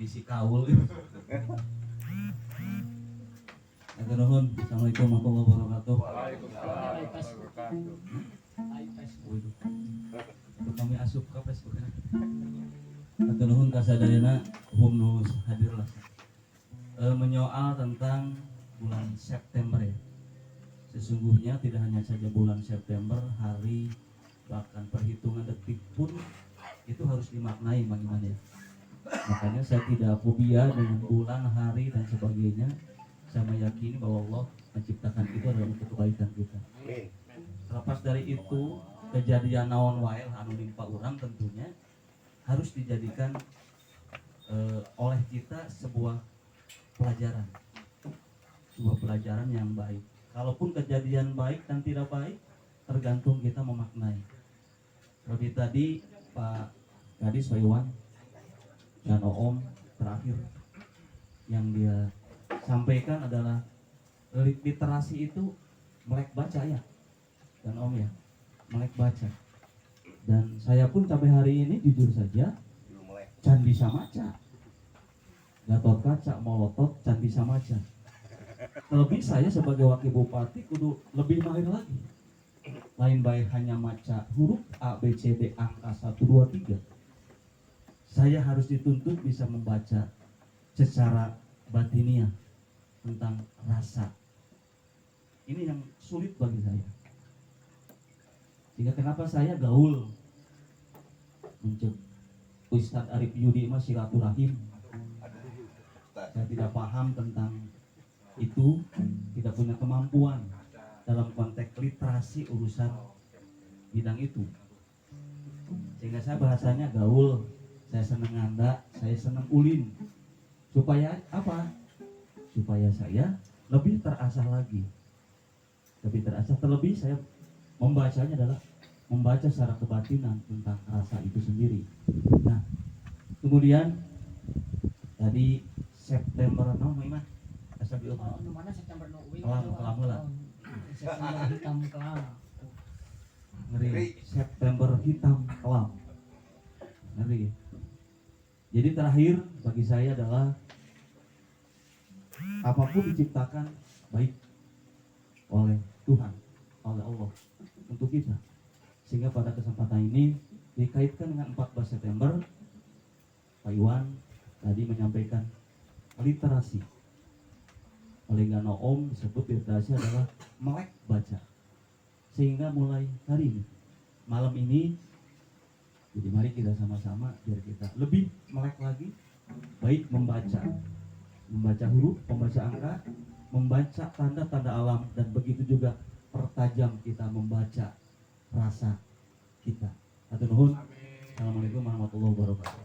bisi kaul. Atur nuhun. Assalamualaikum warahmatullahi wabarakatuh. Waduh. Itu kami asup ke Facebook. Atur nuhun kasadayana hum nu hadir lah. Menyoal tentang bulan September ya. Sesungguhnya tidak hanya saja bulan September, hari bahkan perhitungan detik pun itu harus dimaknai bagaimana ya. Makanya saya tidak fobia dengan bulan, hari dan sebagainya. Saya meyakini bahwa Allah menciptakan itu adalah untuk kebaikan kita. Terlepas dari itu, kejadian naon wae anu nimpa urang tentunya harus dijadikan oleh kita sebuah pelajaran. Sebuah pelajaran yang baik. Kalaupun kejadian baik dan tidak baik, tergantung kita memaknai. Seperti tadi Pak Gadis, Pak Iwan dan Om terakhir yang dia sampaikan adalah literasi itu melek baca ya, dan Om ya melek baca. Dan saya pun sampai hari ini jujur saja can bisa maca. Gatot Kaca, Molotov can bisa maca. Terlebih saya sebagai wakil bupati kudu lebih mahir lagi. Lain baik hanya maca huruf A, B, C, D, angka 1, 2, 3. Saya harus dituntut bisa membaca secara batiniah tentang rasa. Ini yang sulit bagi saya. Sehingga kenapa saya gaul mencet Ustadz Arif Yudi mas silaturahim. Saya tidak paham tentang itu, tidak punya kemampuan dalam konteks literasi urusan bidang itu. Sehingga saya bahasanya gaul, saya senang nganda, saya senang ulin. Supaya apa? Supaya saya lebih terasah lagi. Lebih terasah, terlebih saya membacanya adalah membaca secara kebatinan tentang rasa itu sendiri. Nah, kemudian tadi September Iman Asabi mana September no wing kelam lah. September hitam kelam. Ngeri. September hitam kelam. Ngeri. Jadi terakhir bagi saya adalah apapun diciptakan baik oleh Tuhan, oleh Allah untuk kita. Sehingga pada kesempatan ini dikaitkan dengan 14 September, Pak Iwan tadi menyampaikan literasi. Oleh Gano Om disebut literasi adalah melek baca. Sehingga mulai hari ini, malam ini, jadi mari kita sama-sama biar kita lebih melek lagi, baik membaca huruf, membaca angka, membaca tanda-tanda alam, dan begitu juga pertajam kita membaca rasa kita. Hatur nuhun. Assalamualaikum warahmatullahi wabarakatuh.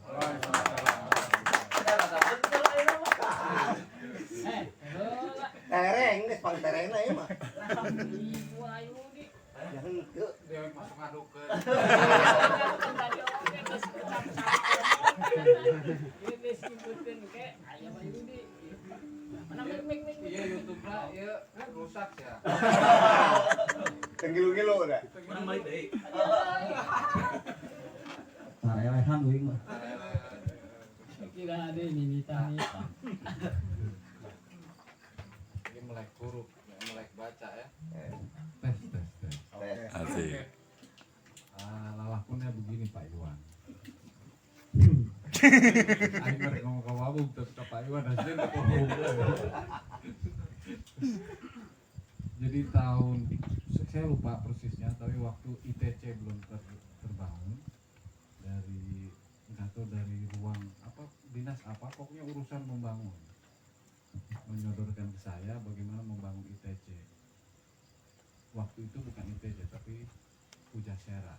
Tereng, ini paling tereng lah ya mah. Jangan ke. Dia masuk ngaduk ke. Iya YouTube lah, iya rusak ya. Tenggilu-gilu udah. Orang baik deh. Lehan wing mah. Kira ada nita-nita. Ini melek huruf, melek baca ya. Tes. Asik. Lalakunnya begini Pak Iwan. Ayo mereka ngomong ke Wabung, terus ke Pak Iwan hasilnya ke Wabung. Jadi tahun, saya lupa persisnya, tapi waktu ITC belum terbangun dari nggak tahu dari ruang apa dinas apa, pokoknya urusan membangun, menyodorkan ke saya bagaimana membangun ITC. Waktu itu bukan ITC tapi Pujasera.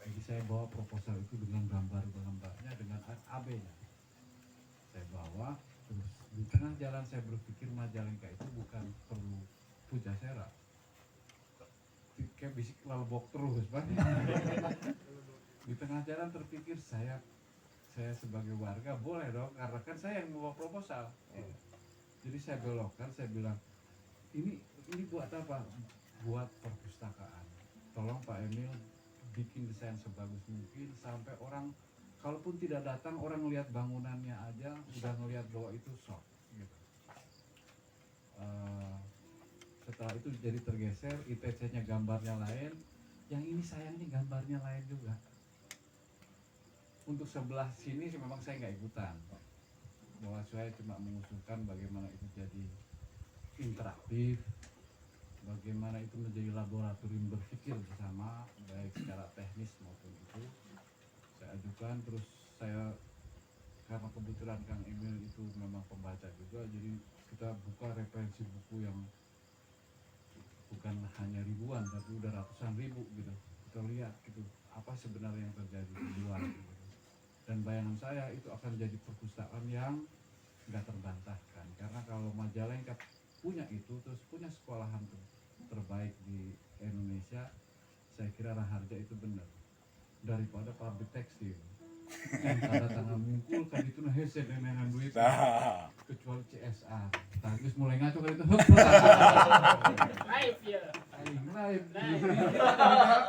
Jadi saya bawa proposal itu dengan gambar-gambarnya, dengan AB-nya. Saya bawa, terus di tengah jalan saya berpikir Majalengka itu bukan perlu Pujasera. Kayak bisik lalbok terus, Pak. Di tengah jalan terpikir saya sebagai warga boleh dong, karena kan saya yang membawa proposal. Jadi saya belokkan, saya bilang, ini buat apa? Buat perpustakaan. Tolong Pak Emil bikin desain sebagus mungkin sampai orang kalaupun tidak datang orang lihat bangunannya aja udah ngelihat bahwa itu shock gitu. Setelah itu jadi tergeser, ITC-nya gambarnya lain, yang ini sayangnya gambarnya lain juga. Untuk sebelah sini sih memang saya nggak ikutan, bahwa saya cuma mengusulkan bagaimana itu jadi interaktif, bagaimana itu menjadi laboratorium berpikir bersama, baik secara teknis maupun itu saya ajukan. Terus saya, karena kebetulan Kang Emil itu memang pembaca juga, jadi kita buka referensi buku yang bukan hanya ribuan tapi udah ratusan ribu gitu, kita lihat gitu apa sebenarnya yang terjadi di luar gitu. Dan bayangan saya itu akan jadi perpustakaan yang nggak terbantahkan, karena kalau Majalengka punya itu, terus punya sekolahan terbaik di Indonesia, saya kira Raharja itu benar daripada pabrik tekstil yang tanda tangan mungkul kan itu nah hese dengan duit kecuali CSA. Terus mulai ngaco kan itu Live ya. live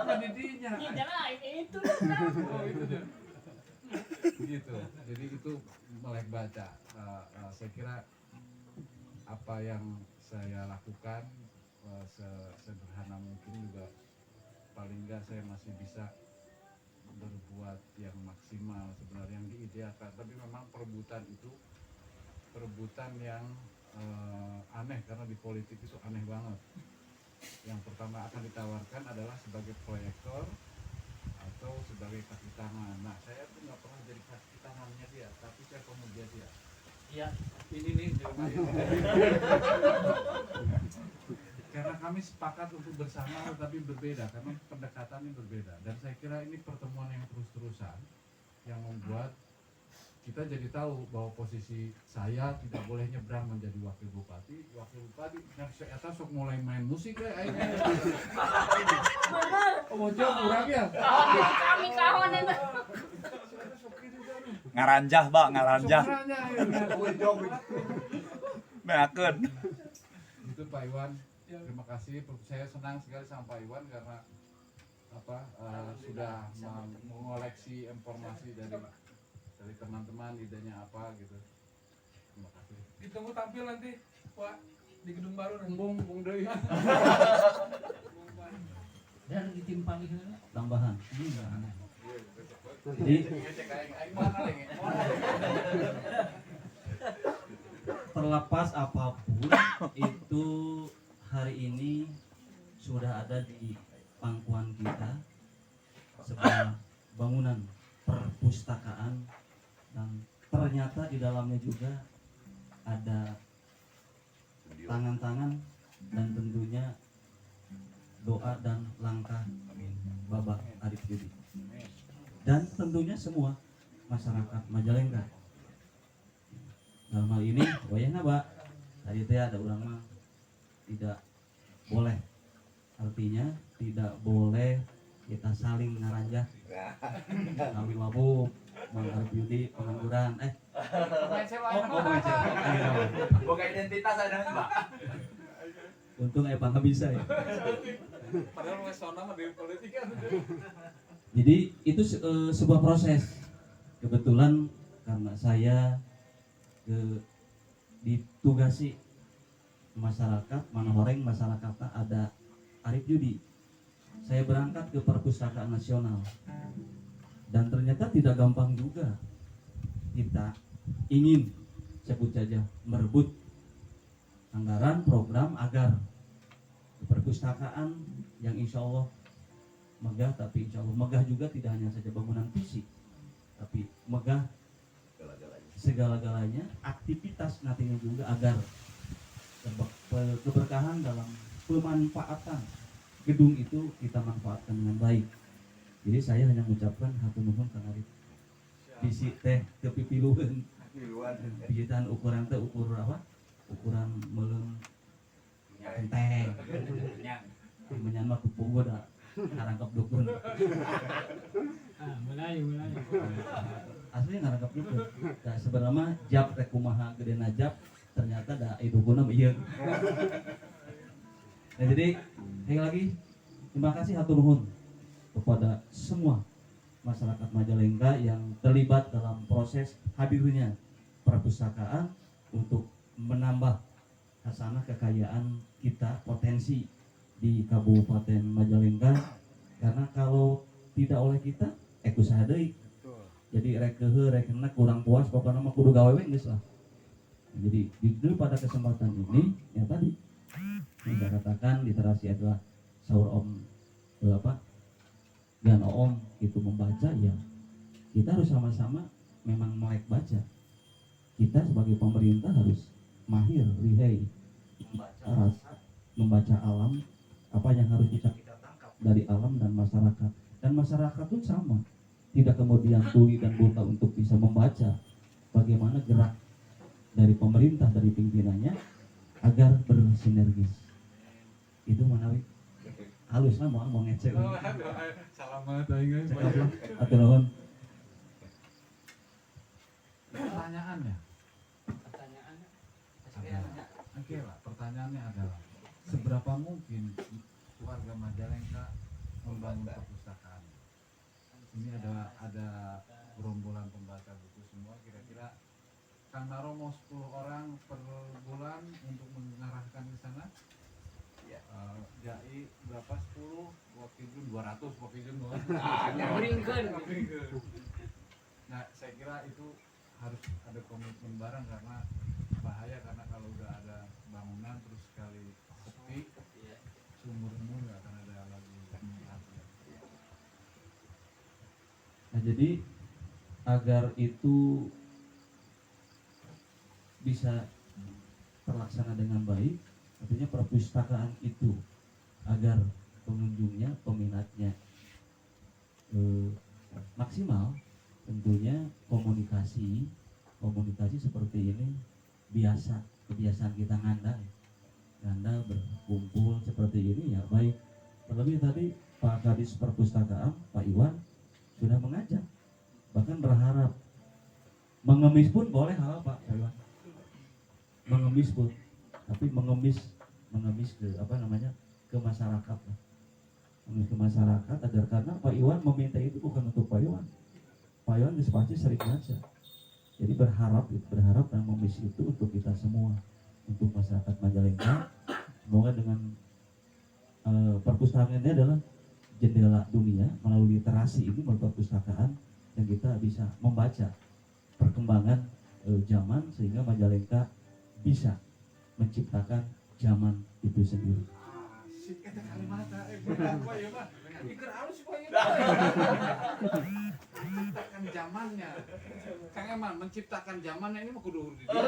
pendidinya Iya live itu. oh itu dia gitu. Jadi itu melek baca. Saya kira apa yang saya lakukan sederhana mungkin juga paling enggak saya masih bisa berbuat yang maksimal sebenarnya yang diidealkan. Tapi memang perebutan itu perebutan yang aneh, karena di politik itu aneh banget. Yang pertama akan ditawarkan adalah sebagai proyektor atau sebagai kaki tangan. Nah, saya tuh nggak pernah jadi kaki tangannya dia, tapi saya pemuja dia. Iya. Ini nih karena kami sepakat untuk bersama tetapi berbeda, karena pendekatannya berbeda. Dan saya kira ini pertemuan yang terus-terusan yang membuat kita jadi tahu bahwa posisi saya tidak boleh nyebrang menjadi wakil bupati yang saya atas sok mulai main musik ya akhirnya. Oh bocor kurang ya. Kami kawan itu. Ngaranjah, Mbak, ngaranjah. Meakeun. Itu Pak Iwan, terima kasih. Saya senang sekali sama Pak Iwan karena sudah mengoleksi informasi dari teman-teman, idenya apa gitu. Terima kasih. Ditunggu tampil nanti, Pak, di gedung baru nanti. Bung deui. Dan ditimpang itu. Tambahan. Jadi terlepas apapun itu hari ini sudah ada di pangkuan kita sebuah bangunan perpustakaan, dan ternyata di dalamnya juga ada tangan-tangan dan tentunya doa dan langkah Bapak Arif Yudi, dan tentunya semua masyarakat Majalengka. Dalam hal ini wayahna Pak tadi teh ada urang mah tidak boleh, artinya tidak boleh kita saling ngaranjah. Kami mabuk, Mang Arif Yudi pengangguran. Boga identitas ada Mbak. Untung Epa nggak bisa ya. Padahal Wesona mah di politik kan. Jadi itu sebuah proses. Kebetulan karena saya ditugasi masyarakat, Manohoreng masyarakatnya ada Arif Yudi. Saya berangkat ke Perpustakaan Nasional dan ternyata tidak gampang juga. Kita ingin sebut saja merebut anggaran program agar perpustakaan yang insya Allah megah, tapi insya Allah megah juga tidak hanya saja bangunan fisik, tapi megah segala-galanya, aktivitas nantinya juga agar keberkahan dalam pemanfaatan gedung itu kita manfaatkan dengan baik. Jadi saya hanya mengucapkan hatur nuhun Kang Arif. Bisi teh kepipiluheun. Pijitan ukuran teh ukur apa? Ukuran meuleum enteng. Menyan mah kupu goda ngarangkep dukun. Melayu. Aslinya ngarangkep dukun. Da sebenarnya jab teh kumaha gedena jab, ternyata da dukuna ieu. Nah, jadi sekali lagi terima kasih hatur nuhun kepada semua masyarakat Majalengka yang terlibat dalam proses hadirnya perpustakaan untuk menambah hasanah kekayaan kita, potensi di Kabupaten Majalengka. Karena kalau tidak oleh kita usaha deui. Jadi rek kehe rek enak kurang puas pokoknya mah kudu gawe we geus lah. Jadi itu pada kesempatan ini ya tadi yang saya katakan literasi adalah sahur om dan om itu membaca, ya kita harus sama-sama memang melek baca. Kita sebagai pemerintah harus mahir lihai membaca rasa, membaca alam, apa yang harus kita tangkap dari alam dan masyarakat. Dan masyarakat pun sama, tidak kemudian tuli dan buta untuk bisa membaca bagaimana gerak dari pemerintah, dari pimpinannya agar bersinergis. Itu Manawi halus lah mau ngecek. Selamat aing Atur nuhun. Pertanyaannya, Pertanyaannya. oke lah, pertanyaannya adalah seberapa mungkin warga Majalengka membangun perpustakaan? Ini ada gerombolan pembaca buku semua, kira-kira Kang Naro mau 10 orang per bulan untuk mengarahkan ke sana? Jai berapa 10? Wakijun 200, Wakijun 200. Bringkeun. Nah, saya kira itu harus ada komitmen bareng karena bahaya, karena kalau udah ada bangunan terus sekali sepi, seumur-umur nggak akan ada lagi perhatian. Nah, jadi agar itu bisa terlaksana dengan baik, artinya perpustakaan itu agar pengunjungnya, peminatnya maksimal, tentunya komunikasi seperti ini kebiasaan kita nganda berkumpul seperti ini ya baik. Terlebih tadi Pak Kadis Perpustakaan Pak Iwan sudah mengajak, bahkan berharap mengemis pun boleh halal Pak Iwan, mengemis pun, tapi mengemis ke ke masyarakat, mengemis ke masyarakat agar, karena Pak Iwan meminta itu bukan untuk Pak Iwan pasti sering baca. Jadi berharap dan mengemis itu untuk kita semua, untuk masyarakat Majalengka. Semoga dengan perpustakaan ini adalah jendela dunia melalui literasi ini, melalui perpustakaan, dan kita bisa membaca perkembangan zaman sehingga Majalengka bisa menciptakan zaman itu sendiri. Asik eta kalimatna apa ya mah? Pikir halus apa ya? Menciptakan zamannya. Kang Eman menciptakan zamannya ini mah kudu di dia.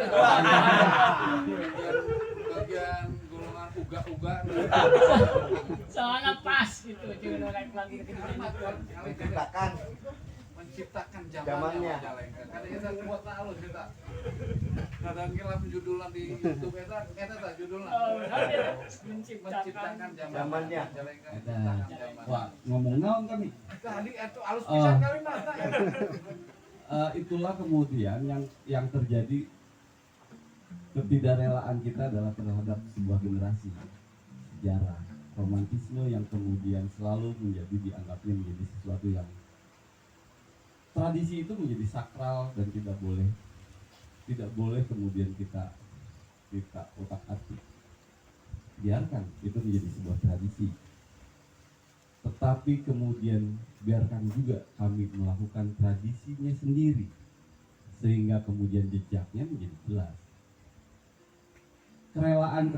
Bagian golongan uga-uga. Soalnya pas gitu, cuma lagi Menciptakan menciptakan Zamannya. Majalengka. Karena kita kuat halus kita. Kadang kira judulnya di YouTube eta tak judulnya. Menciptakan Zamannya. Majalengka, menciptakan zaman. Wah, ngomong naon kami. Tadi itu halus pisan kalimatna. Itulah kemudian yang terjadi, ketidakrelaan kita adalah terhadap sebuah generasi, sejarah, romantisme yang kemudian selalu dianggapnya menjadi sesuatu yang tradisi, itu menjadi sakral dan tidak boleh kemudian kita otak-atik. Biarkan itu menjadi sebuah tradisi, tetapi kemudian biarkan juga kami melakukan tradisinya sendiri sehingga kemudian jejaknya menjadi jelas. Kerelaan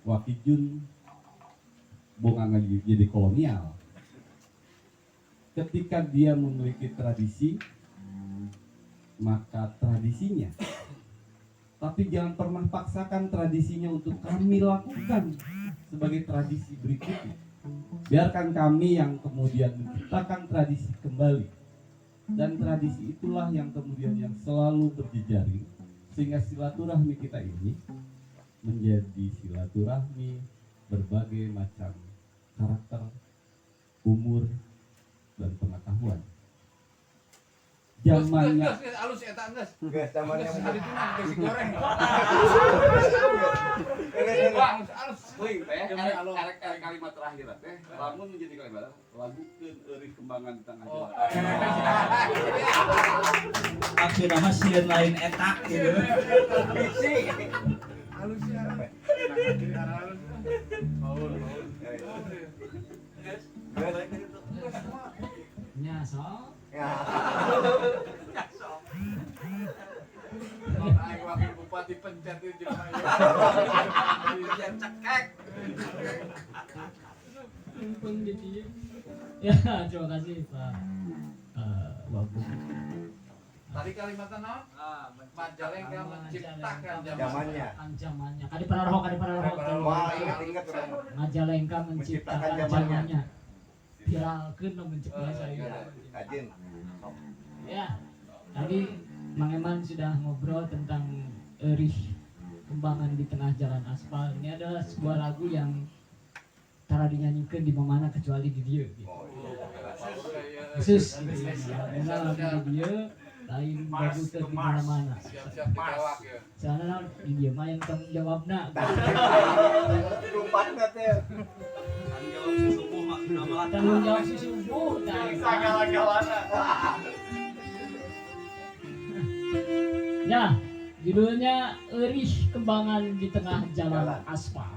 Wakijun bukan lagi jadi kolonial. Ketika dia memiliki tradisi, maka tradisinya, tapi jangan pernah paksakan tradisinya untuk kami lakukan sebagai tradisi berikutnya. Biarkan kami yang kemudian menciptakan tradisi kembali, dan tradisi itulah yang kemudian yang selalu berjejaring, sehingga silaturahmi kita ini menjadi silaturahmi berbagai macam karakter, umur, dan pengetahuan. zamannya Geus alus eta geus. Guys, zamannya Hari itu mah nasi goreng. Keren. Bang, alus. Wih, erek kalimat terakhir teh. Lamun menjadi kalimat lagu eueuh kembangan di tengah jalan. Tapi nama sieun lain etak gitu. Alus ya. Alus. Nya sok. Ya. Aing wakil bupati pencet itu jelema ieu. Cekek. Mumpung di dia. Ya, terima kasih Pak Wagub. Tadi kalimatnya naon? Majalengka menciptakan Zamannya. Zamannya. Kadi pararoh. Wah, ingat orang. Majalengka menciptakan zamannya. Viralkeun nu menciptakan saya. Kajin. Ya, tadi Mang Eman sudah ngobrol tentang Erih Kembangan di Tengah Jalan Aspal. Ini adalah sebuah lagu yang tara dinyanyikan di mana kecuali di dia. Gitu. Khusus, karena lagu di dia lain lagu ke di mana-mana. Siap-siap ditewak ya. Soalnya di dia mah yang tanggung jawabna. Lupa nggak teh? Tanggung jawab si subuh. Segala-galana. Ya, judulnya Erih Kembangan di Tengah Jalan Aspal.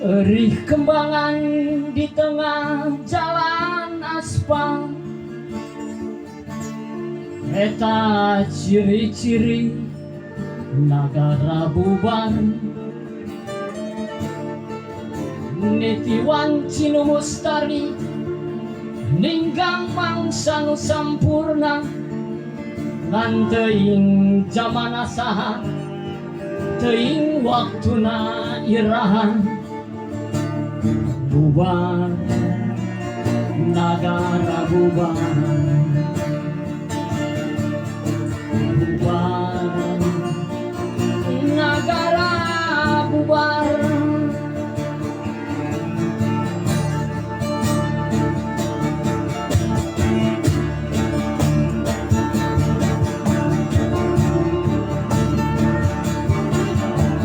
Erih kembangan di tengah jalan aspal, eta ciri-ciri nagara bubar. Nitiwan cinu mustari ninggang mangsa nu sampurna, ngan teuing jamana saha, teuing waktuna iraha. Bubar, nagara bubar, bubar, nagara bubar.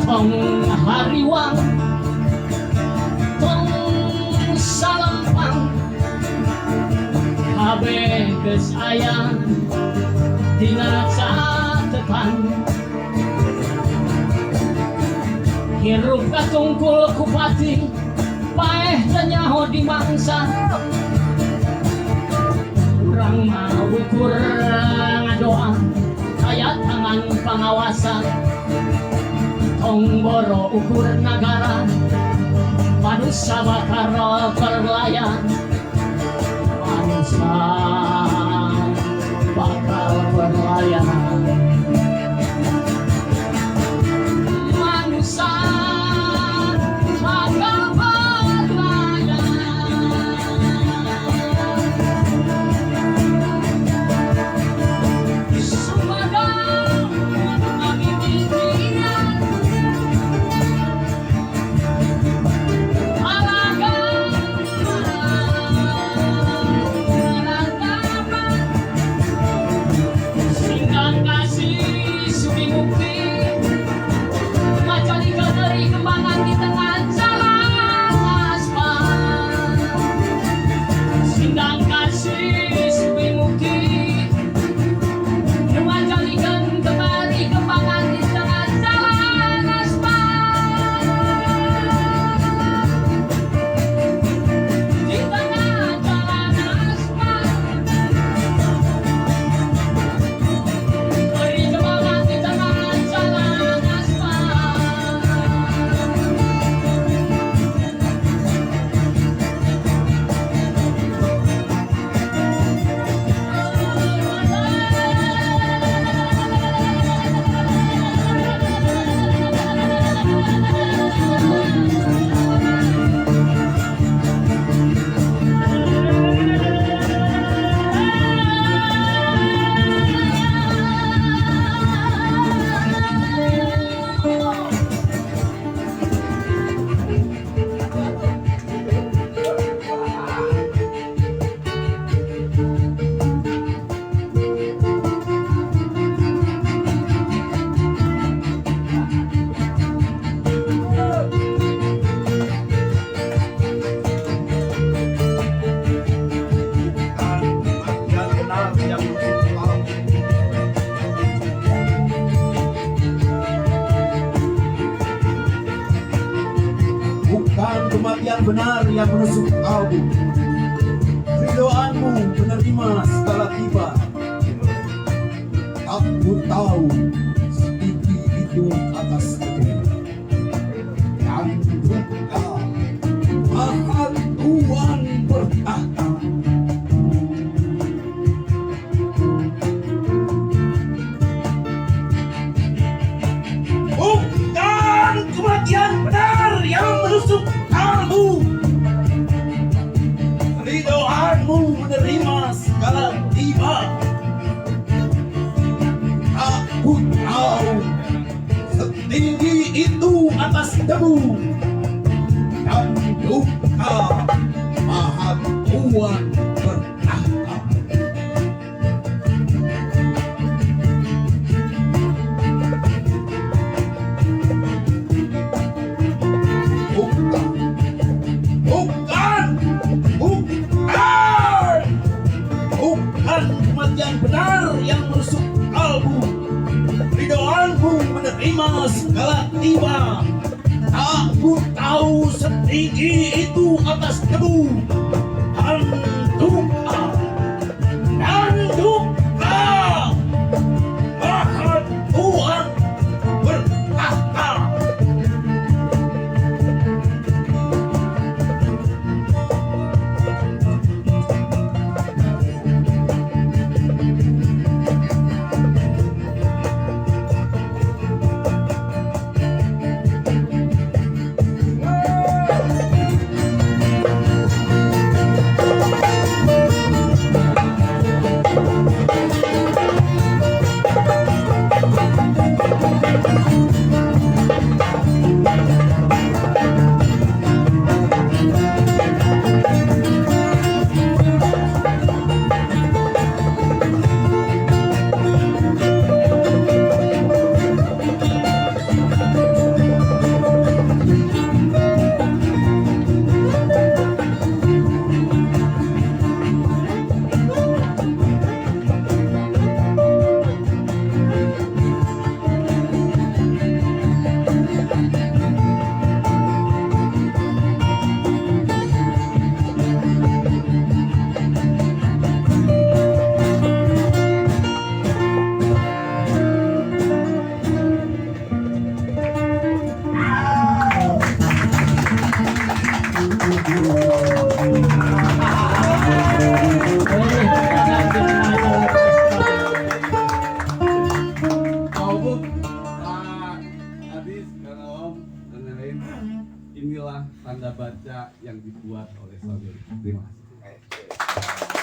Tong hariwang, salampang kabeh geus aya dina catetan. Hirup katungkul kupati paeh teu nyaho di mangsa, urang mah ukur ngadoa aya tangan pangawasa. Tong boro ukur nagara manusia bakal berlayar, manusia bakal berlayar, manusia bakal berlayar. Sumedang kami pikiran, bukan kematian benar yang menusuk kalbu. Ridhoanmu menerima segala tiba. Aku tahu sedikit itu atas kedua. Dan duka Maha Tuhan berkata, bukan kematian benar yang menusuk kalbu. Ridhoanmu menerima segala tiba. Aku tahu setinggi itu atas debu. Dan duka Maha Tuhan berkata, bukan, bukan, bukan, bukan kematian benar yang menusuk kalbu. Ridhoanmu menerima segala tiba. Aku tahu setinggi itu atas debu. Dan duka, dan duka Maha Tuhan berkata, Maupun Pak Adis, Kang Om, dan lain-lain, inilah tanda baca yang dibuat oleh saudari. Terima kasih.